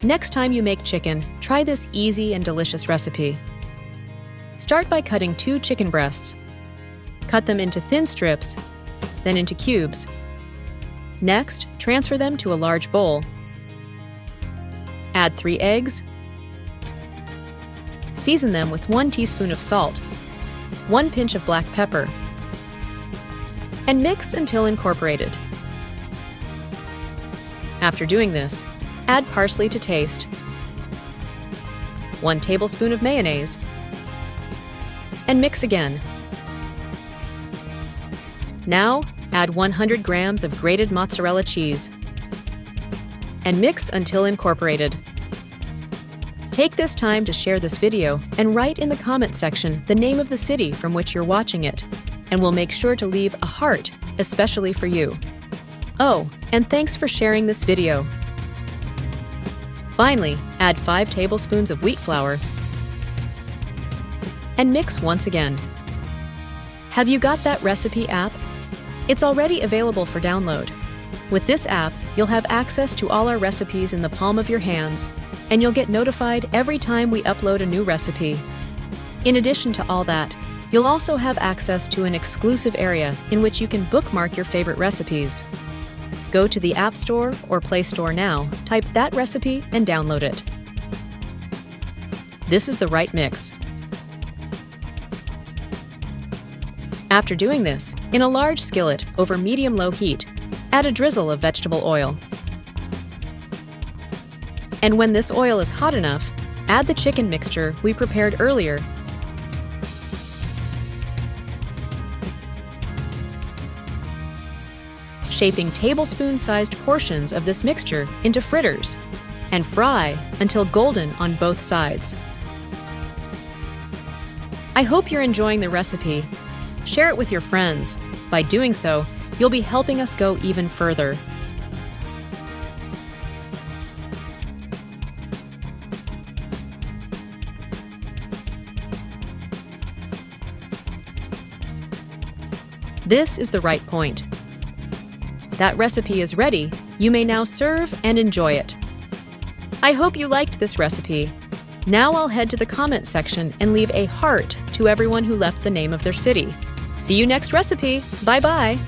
Next time you make chicken, try this easy and delicious recipe. Start by cutting 2 chicken breasts. Cut them into thin strips, then into cubes. Next, transfer them to a large bowl. Add 3 eggs. Season them with 1 teaspoon of salt, 1 pinch of black pepper, and mix until incorporated. After doing this, add parsley to taste, 1 tablespoon of mayonnaise, and mix again. Now, add 100 grams of grated mozzarella cheese and mix until incorporated. Take this time to share this video and write in the comment section the name of the city from which you're watching it, and we'll make sure to leave a heart especially for you. Oh, and thanks for sharing this video. Finally, add 5 tablespoons of wheat flour and mix once again. Have you got that recipe app? It's already available for download. With this app, you'll have access to all our recipes in the palm of your hands, and you'll get notified every time we upload a new recipe. In addition to all that, you'll also have access to an exclusive area in which you can bookmark your favorite recipes. Go to the App Store or Play Store now, type that recipe, and download it. This is the right mix. After doing this, in a large skillet over medium-low heat, add a drizzle of vegetable oil. And when this oil is hot enough, add the chicken mixture we prepared earlier. Shaping tablespoon-sized portions of this mixture into fritters and fry until golden on both sides. I hope you're enjoying the recipe. Share it with your friends. By doing so, you'll be helping us go even further. This is the right point. That recipe is ready. You may now serve and enjoy it. I hope you liked this recipe. Now I'll head to the comment section and leave a heart to everyone who left the name of their city. See you next recipe. Bye-bye.